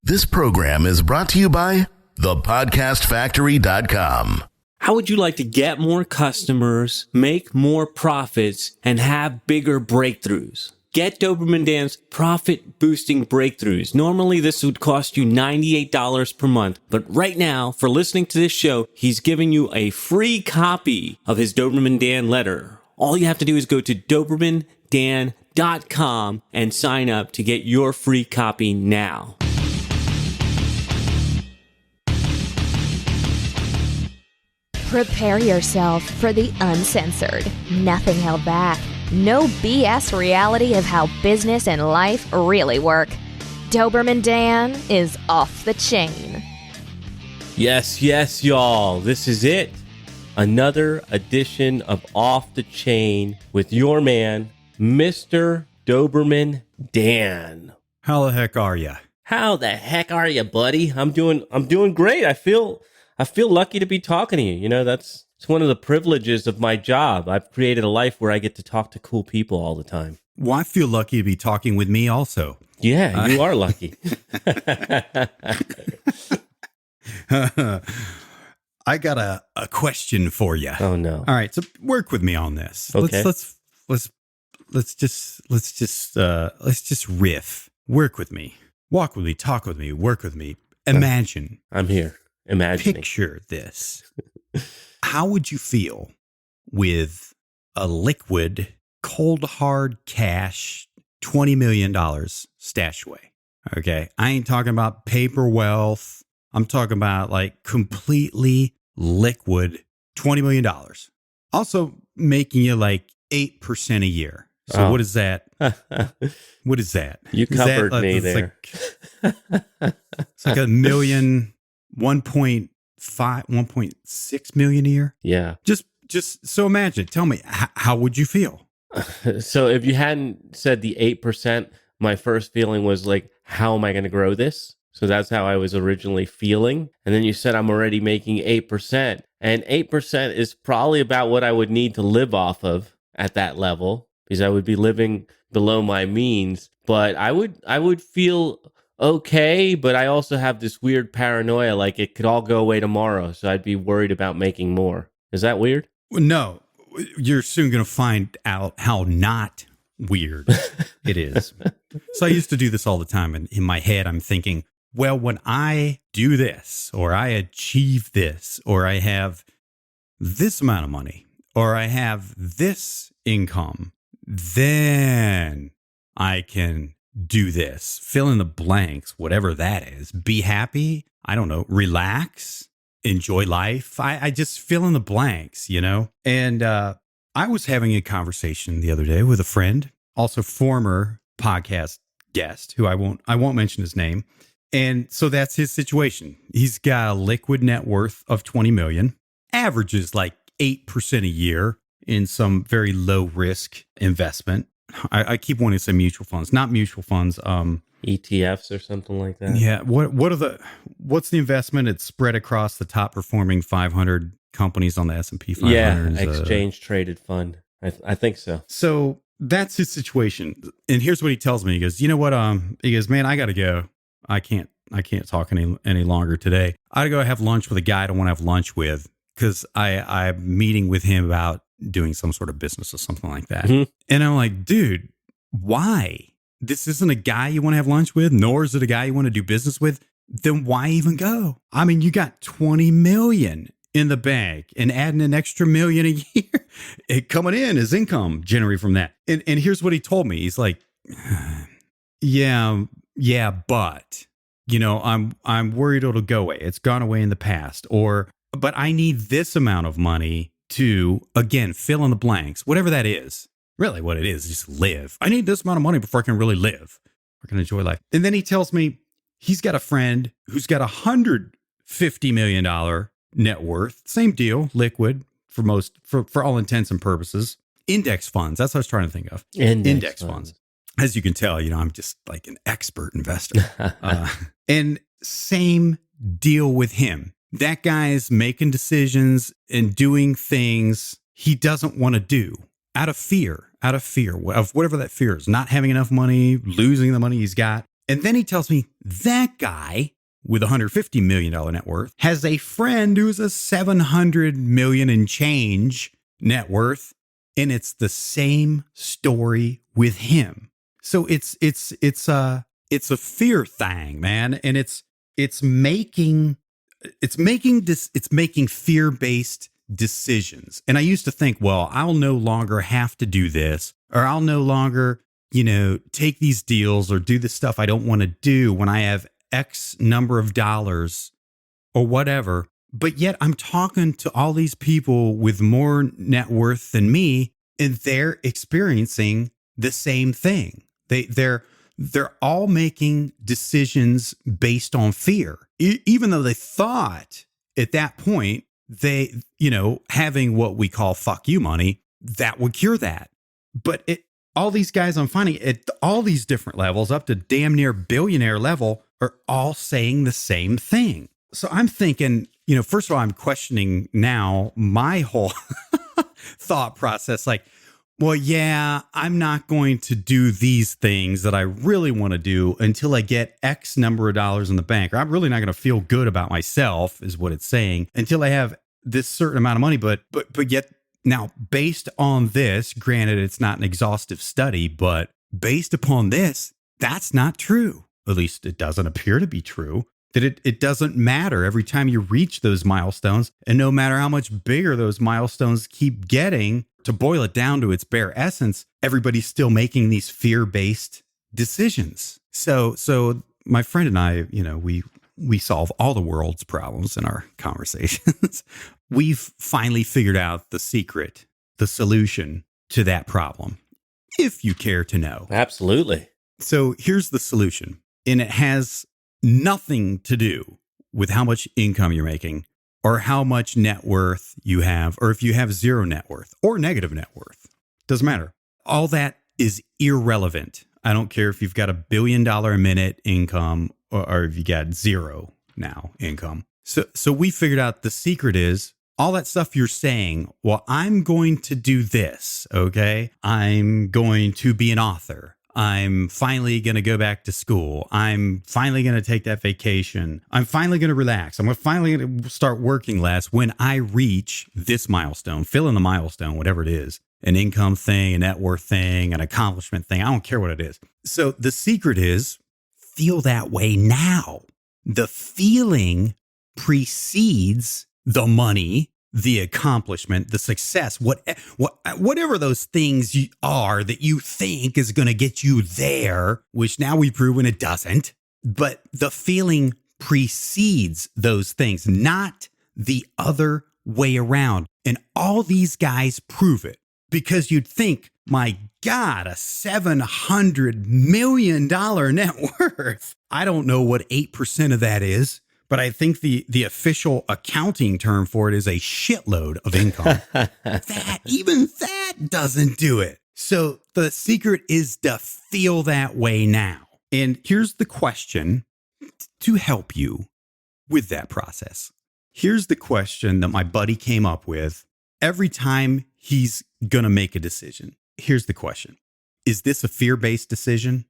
This program is brought to you by thepodcastfactory.com. How would you like to get more customers, make more profits, and have bigger breakthroughs? Get Doberman Dan's profit boosting breakthroughs. Normally this would cost you $98 per month, but right now, for listening to this show, he's giving you a free copy of his Doberman Dan letter. All you have to do is go to DobermanDan.com and sign up to get your free copy now. Prepare yourself for the uncensored, nothing held back, no BS reality of how business and life really work. Doberman Dan is off the chain. Yes, y'all. This is it. Another edition of Off the Chain with your man, Mr. Doberman Dan. How the heck are you? How the heck are you, buddy? I'm doing great. I feel lucky to be talking to you. You know, it's one of the privileges of my job. I've created a life where I get to talk to cool people all the time. Well, I feel lucky to be talking with me also. Yeah, you are lucky. I got a question for you. Oh no! All right, so work with me on this. Okay. Let's just riff. Work with me. Walk with me. Talk with me. Work with me. Imagine. I'm here. Imagining. Picture this. How would you feel with a liquid, cold hard cash, $20 million stash away? Okay. I ain't talking about paper wealth. I'm talking about like completely liquid $20 million. Also making you like 8% a year. So What is that? What is that? You covered me there. It's like $1 million, 1.6 million a year. Yeah. Just so imagine, tell me, how would you feel? So if you hadn't said the 8%, my first feeling was like, how am I going to grow this? So that's how I was originally feeling. And then you said I'm already making 8%. And 8% is probably about what I would need to live off of at that level, because I would be living below my means. But I would feel okay, but I also have this weird paranoia, like it could all go away tomorrow. So I'd be worried about making more. Is that weird? No, you're soon going to find out how not weird it is. So I used to do this all the time. And in my head, I'm thinking, well, when I do this, or I achieve this, or I have this amount of money, or I have this income, then I can do this. Fill in the blanks, whatever that is. Be happy. I don't know. Relax. Enjoy life. I just fill in the blanks, you know? And I was having a conversation the other day with a friend, also former podcast guest, who I won't mention his name. And so that's his situation. He's got a liquid net worth of 20 million, averages like 8% a year in some very low risk investment. I keep wanting to say mutual funds, not mutual funds. ETFs or something like that. Yeah. What's the investment? It's spread across the top performing 500 companies on the S&P 500. Yeah. Exchange traded fund. I think so. So that's his situation. And here's what he tells me. He goes, you know what? He goes, man, I got to go. I can't talk any longer today. I gotta go have lunch with a guy I don't want to have lunch with, because I'm meeting with him about doing some sort of business or something like that. Mm-hmm. And I'm like, dude, why? This isn't a guy you want to have lunch with, nor is it a guy you want to do business with. Then why even go? I mean, you got 20 million in the bank and adding an extra million a year coming in as income generated from that. And here's what he told me. He's like, yeah, but you know, I'm worried it'll go away. It's gone away in the past. But I need this amount of money to, again, fill in the blanks, whatever that is. Really what it is, just live. I need this amount of money before I can really live. I can enjoy life. And then he tells me he's got a friend who's got $150 million net worth. Same deal, liquid for all intents and purposes. Index funds. That's what I was trying to think of. Index funds. As you can tell, you know, I'm just like an expert investor. And same deal with him. That guy's making decisions and doing things he doesn't want to do out of fear, out of fear of whatever that fear is, not having enough money, losing the money he's got. And then he tells me that guy with $150 million net worth has a friend who's a $700 million and change net worth. And it's the same story with him. So it's a fear thing, man. And it's making fear-based decisions. And I used to think, well, I'll no longer have to do this, or I'll no longer, take these deals or do the stuff I don't want to do when I have X number of dollars or whatever. But yet I'm talking to all these people with more net worth than me, and they're experiencing the same thing. They're all making decisions based on fear, even though they thought at that point they, having what we call fuck you money, that would cure that. But all these guys I'm finding at all these different levels, up to damn near billionaire level, are all saying the same thing. So I'm thinking, first of all, I'm questioning now my whole thought process. Like, well, yeah, I'm not going to do these things that I really want to do until I get X number of dollars in the bank. Or I'm really not going to feel good about myself, is what it's saying, until I have this certain amount of money. But yet now, based on this, granted, it's not an exhaustive study, but based upon this, that's not true. At least it doesn't appear to be true. That it doesn't matter every time you reach those milestones. And no matter how much bigger those milestones keep getting, to boil it down to its bare essence, everybody's still making these fear-based decisions. So my friend and I, we solve all the world's problems in our conversations. We've finally figured out the secret, the solution to that problem, if you care to know. Absolutely. So here's the solution. And it has nothing to do with how much income you're making or how much net worth you have, or if you have zero net worth or negative net worth. Doesn't matter. All that is irrelevant. I don't care if you've got $1 billion a minute income or if you got zero now income. So we figured out the secret is all that stuff you're saying. Well, I'm going to do this. Okay. I'm going to be an author. I'm finally going to go back to school. I'm finally going to take that vacation. I'm finally going to relax. I'm finally going to start working less when I reach this milestone, fill in the milestone, whatever it is, an income thing, a net worth thing, an accomplishment thing. I don't care what it is. So the secret is feel that way now. The feeling precedes the money, the accomplishment, the success, whatever those things are that you think is going to get you there, which now we've proven it doesn't. But the feeling precedes those things, not the other way around. And all these guys prove it, because you'd think, my God, a $700 million net worth. I don't know what 8% of that is. But I think the official accounting term for it is a shitload of income. Even that doesn't do it. So the secret is to feel that way now. And here's the question to help you with that process. Here's the question that my buddy came up with every time he's going to make a decision. Here's the question. Is this a fear-based decision?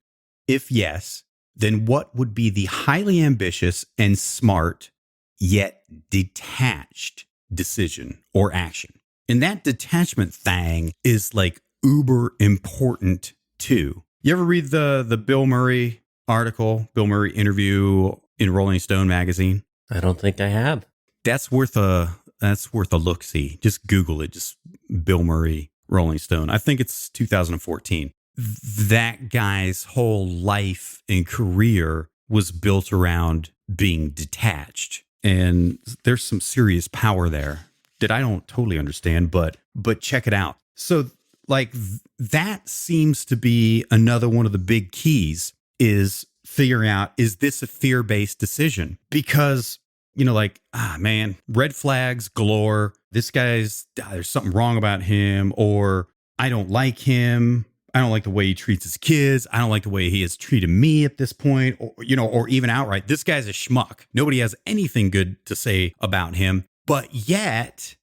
If yes, then what would be the highly ambitious and smart, yet detached decision or action? And that detachment thing is like uber important too. You ever read the Bill Murray article, Bill Murray interview in Rolling Stone magazine? I don't think I have. That's worth a look-see. Just Google it. Just Bill Murray, Rolling Stone. I think it's 2014. That guy's whole life and career was built around being detached. And there's some serious power there that I don't totally understand, but check it out. So like that seems to be another one of the big keys, is figuring out, is this a fear-based decision? Because, man, red flags galore. This guy's, there's something wrong about him, or I don't like him. I don't like the way he treats his kids. I don't like the way he has treated me at this point, or even outright, this guy's a schmuck. Nobody has anything good to say about him. But yet,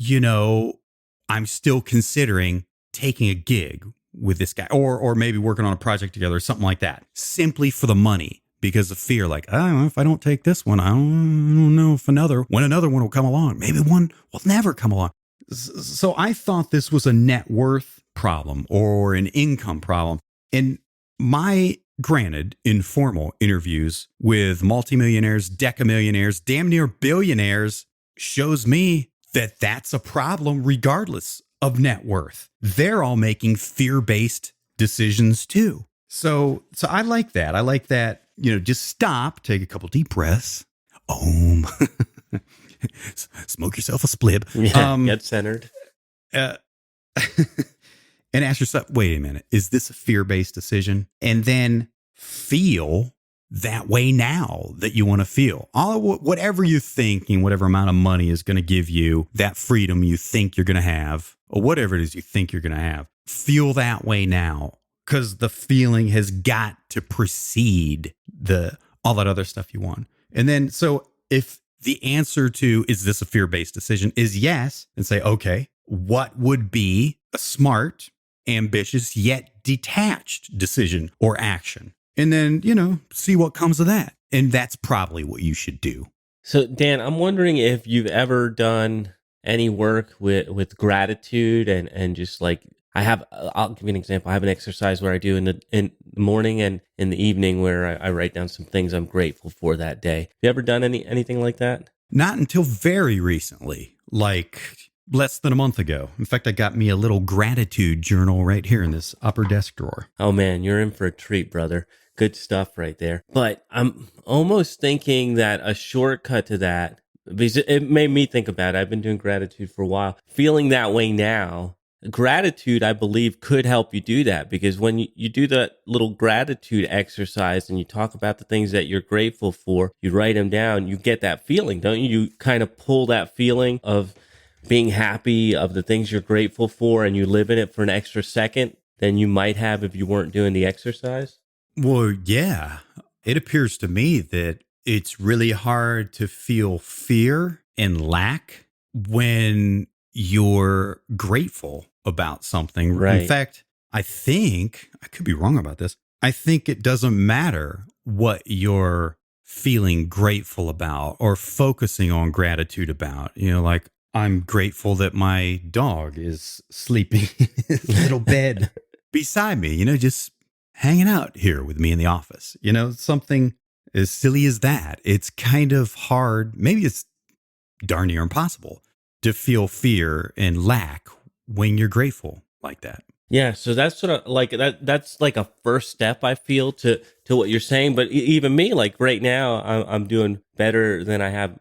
I'm still considering taking a gig with this guy or maybe working on a project together or something like that, simply for the money because of fear. Like, oh, if I don't take this one, I don't know if another one will come along. Maybe one will never come along. So I thought this was a net worth problem or an income problem. And my, granted, informal interviews with multimillionaires, decamillionaires, damn near billionaires shows me that that's a problem regardless of net worth. They're all making fear-based decisions too. So I like that. I like that, just stop, take a couple deep breaths. Smoke yourself a splib. Yeah, get centered. And ask yourself, wait a minute, is this a fear-based decision? And then feel that way now that you want to feel. Whatever you think and whatever amount of money is going to give you that freedom you think you're going to have, or whatever it is you think you're going to have, feel that way now, because the feeling has got to precede all that other stuff you want. And then, so if the answer to, is this a fear-based decision, is yes, and say, okay, what would be a smart, ambitious, yet detached decision or action? And then, see what comes of that. And that's probably what you should do. So, Dan, I'm wondering if you've ever done any work with gratitude and just like, I'll give you an example. I have an exercise where I do in the morning and in the evening where I write down some things I'm grateful for that day. Have you ever done anything like that? Not until very recently, like less than a month ago. In fact, I got me a little gratitude journal right here in this upper desk drawer. Oh man, you're in for a treat, brother. Good stuff right there. But I'm almost thinking that a shortcut to that, because it made me think about it. I've been doing gratitude for a while. Feeling that way now, gratitude, I believe, could help you do that, because when you do that little gratitude exercise and you talk about the things that you're grateful for, you write them down, you get that feeling, don't you? You kind of pull that feeling of being happy, of the things you're grateful for, and you live in it for an extra second than you might have if you weren't doing the exercise. Well, yeah, it appears to me that it's really hard to feel fear and lack when you're grateful about something. Right. In fact, I think, I could be wrong about this, I think it doesn't matter what you're feeling grateful about or focusing on gratitude about. Like, I'm grateful that my dog is sleeping in his little bed beside me, just hanging out here with me in the office. Something as silly as that. It's kind of hard. Maybe it's darn near impossible to feel fear and lack when you're grateful like that. Yeah, so that's sort of like that's like a first step, I feel, to what you're saying. But even me, like right now, I'm doing better than I have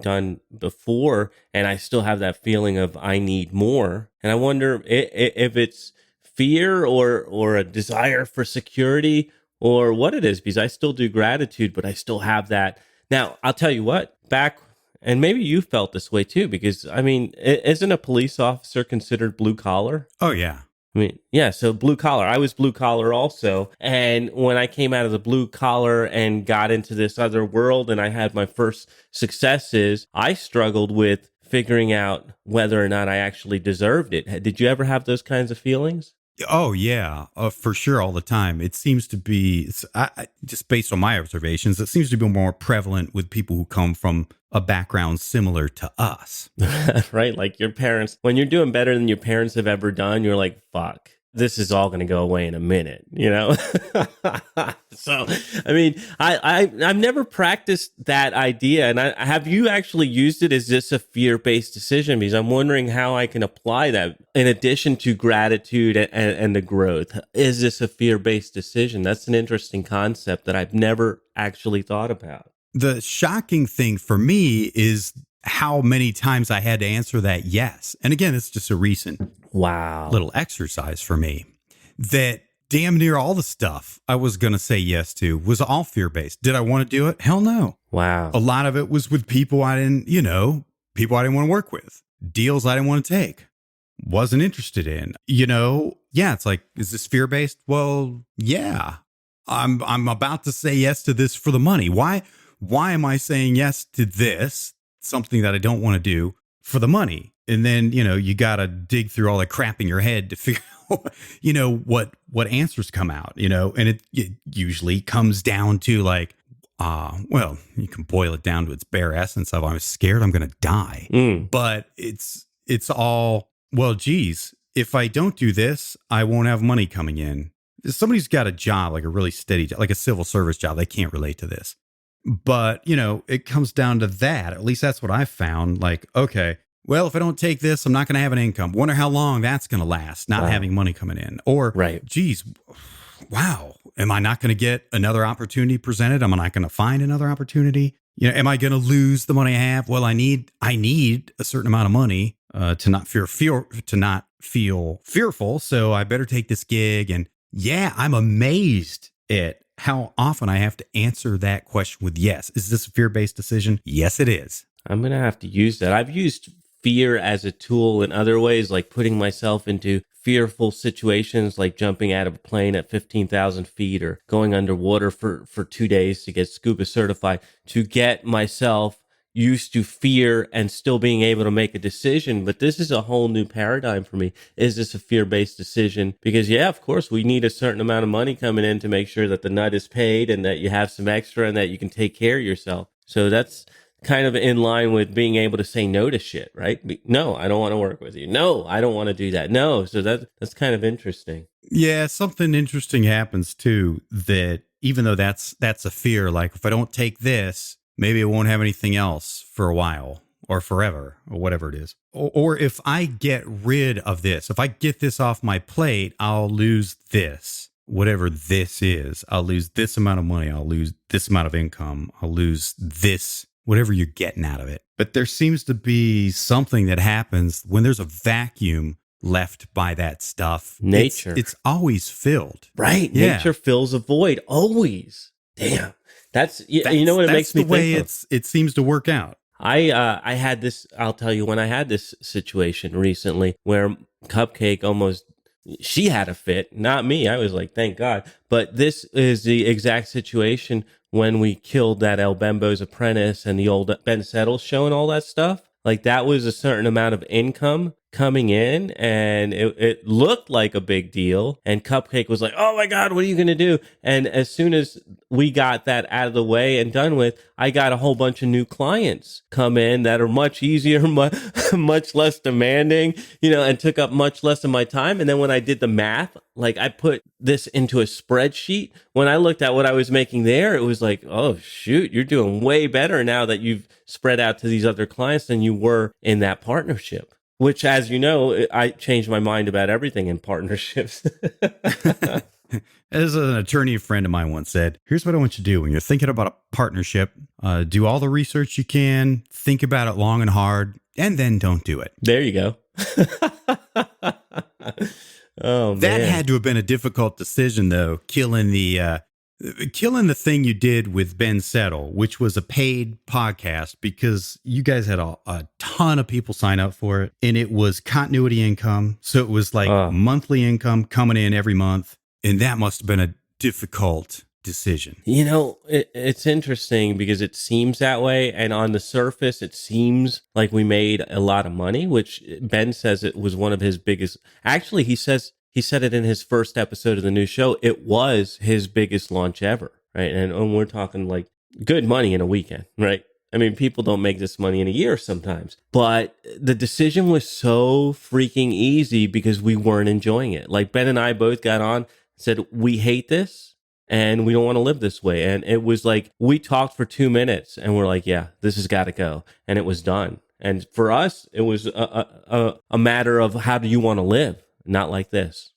done before, and I still have that feeling of I need more. And I wonder if it's fear or a desire for security or what it is, because I still do gratitude, but I still have that. Now, I'll tell you what, and maybe you felt this way too, because I mean, isn't a police officer considered blue collar? Oh, yeah. I mean, yeah, so blue collar. I was blue collar also. And when I came out of the blue collar and got into this other world and I had my first successes, I struggled with figuring out whether or not I actually deserved it. Did you ever have those kinds of feelings? Oh, yeah, for sure, all the time. It seems to be, just based on my observations, it seems to be more prevalent with people who come from a background similar to us. Right? Like your parents, when you're doing better than your parents have ever done, you're like, fuck, this is all going to go away in a minute, So, I mean, I've never practiced that idea. And have you actually used it? Is this a fear-based decision? Because I'm wondering how I can apply that in addition to gratitude and the growth. Is this a fear-based decision? That's an interesting concept that I've never actually thought about. The shocking thing for me is how many times I had to answer that yes. And again, it's just a recent little exercise for me, that damn near all the stuff I was going to say yes to was all fear-based. Did I want to do it? Hell no. Wow. A lot of it was with people I didn't want to work with, deals I didn't want to take, wasn't interested in, yeah, it's like, is this fear-based? Well, yeah, I'm about to say yes to this for the money. Why am I saying yes to this, something that I don't want to do, for the money. And then, you got to dig through all the crap in your head to figure out, what answers come out, and it usually comes down to like, well, you can boil it down to its bare essence of I'm scared I'm going to die. But it's all, well, geez, if I don't do this, I won't have money coming in. Somebody's got a job, like a really steady job, like a civil service job. They can't relate to this. But, it comes down to that. At least that's what I found. Like, okay, well, if I don't take this, I'm not going to have an income. Wonder how long that's going to last, not having money coming in. Or, geez, wow, am I not going to get another opportunity presented? Am I not going to find another opportunity? Am I going to lose the money I have? Well, I need a certain amount of money to not feel fearful. So I better take this gig. And yeah, I'm amazed at how often I have to answer that question with yes. Is this a fear-based decision? Yes, it is. I'm going to have to use that. I've used fear as a tool in other ways, like putting myself into fearful situations, like jumping out of a plane at 15,000 feet or going underwater for 2 days to get scuba certified, to get myself used to fear and still being able to make a decision. But this is a whole new paradigm for me. Is this a fear-based decision? Because yeah, of course, we need a certain amount of money coming in to make sure that the nut is paid and that you have some extra and that you can take care of yourself. So that's kind of in line with being able to say no to shit, right? No, I don't want to work with you. No, I don't want to do that. No. So that's kind of interesting. Yeah, something interesting happens too, that even though that's a fear, like if I don't take this, maybe I won't have anything else for a while or forever or whatever it is. Or if I get rid of this, if I get this off my plate, I'll lose this, whatever this is. I'll lose this amount of money. I'll lose this amount of income. I'll lose this, whatever you're getting out of it. But there seems to be something that happens when there's a vacuum left by that stuff. Nature. It's always filled. Right. Yeah. Nature fills a void. Always. Damn. That's you know what it makes me think of? That's the way it seems to work out. I had this, I'll tell you, when I had this situation recently where Cupcake almost, she had a fit, not me. I was like, thank God. But this is the exact situation when we killed that El Bembo's apprentice and the old Ben Settles show and all that stuff. Like that was a certain amount of income coming in and it looked like a big deal. And Cupcake was like, oh my God, what are you going to do? And as soon as we got that out of the way and done with, I got a whole bunch of new clients come in that are much easier, much less demanding, and took up much less of my time. And then when I did the math, like I put this into a spreadsheet. When I looked at what I was making there, it was like, oh shoot, you're doing way better now that you've spread out to these other clients than you were in that partnership. Which, as you know, I changed my mind about everything in partnerships. As an attorney friend of mine once said, here's what I want you to do. When you're thinking about a partnership, do all the research you can, think about it long and hard, and then don't do it. There you go. Oh, man. That had to have been a difficult decision, though, killing the thing you did with Ben Settle, which was a paid podcast, because you guys had a ton of people sign up for it, and it was continuity income. So it was like monthly income coming in every month. And that must have been a difficult decision. It's interesting because it seems that way. And on the surface, it seems like we made a lot of money, which Ben says it was one of his biggest. Actually, he said it in his first episode of the new show. It was his biggest launch ever, right? And we're talking like good money in a weekend, right? I mean, people don't make this money in a year sometimes. But the decision was so freaking easy because we weren't enjoying it. Like Ben and I both got on, said, we hate this and we don't want to live this way. And it was like, we talked for 2 minutes and we're like, yeah, this has got to go. And it was done. And for us, it was a matter of how do you want to live? Not like this.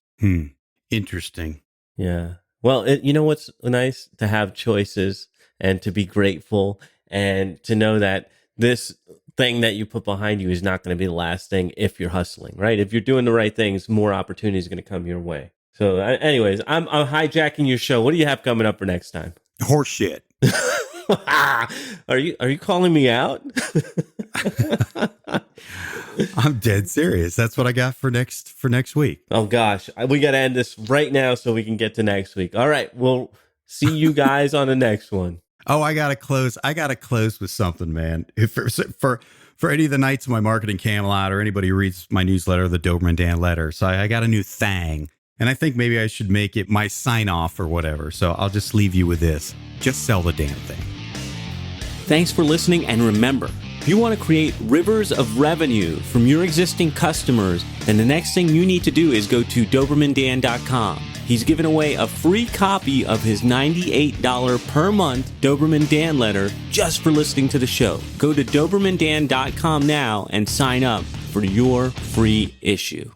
Interesting. Yeah. Well, what's nice to have choices and to be grateful and to know that this thing that you put behind you is not going to be the last thing if you're hustling, right? If you're doing the right things, more opportunities are going to come your way. So anyways, I'm hijacking your show. What do you have coming up for next time? Horse shit. Are you calling me out? I'm dead serious. That's what I got for next week. Oh gosh, we got to end this right now so we can get to next week. All right, we'll see you guys on the next one. Oh, I gotta close with something, man. for any of the Knights of my marketing Camelot or anybody who reads my newsletter, the Doberman Dan letter. So I got a new thing. And I think maybe I should make it my sign off or whatever. So I'll just leave you with this. Just sell the damn thing. Thanks for listening. And remember, if you want to create rivers of revenue from your existing customers, then the next thing you need to do is go to DobermanDan.com. He's giving away a free copy of his $98 per month Doberman Dan letter just for listening to the show. Go to DobermanDan.com now and sign up for your free issue.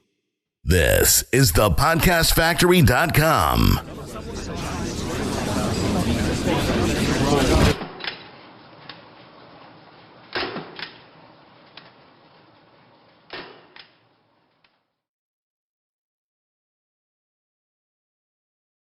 This is the podcastfactory.com.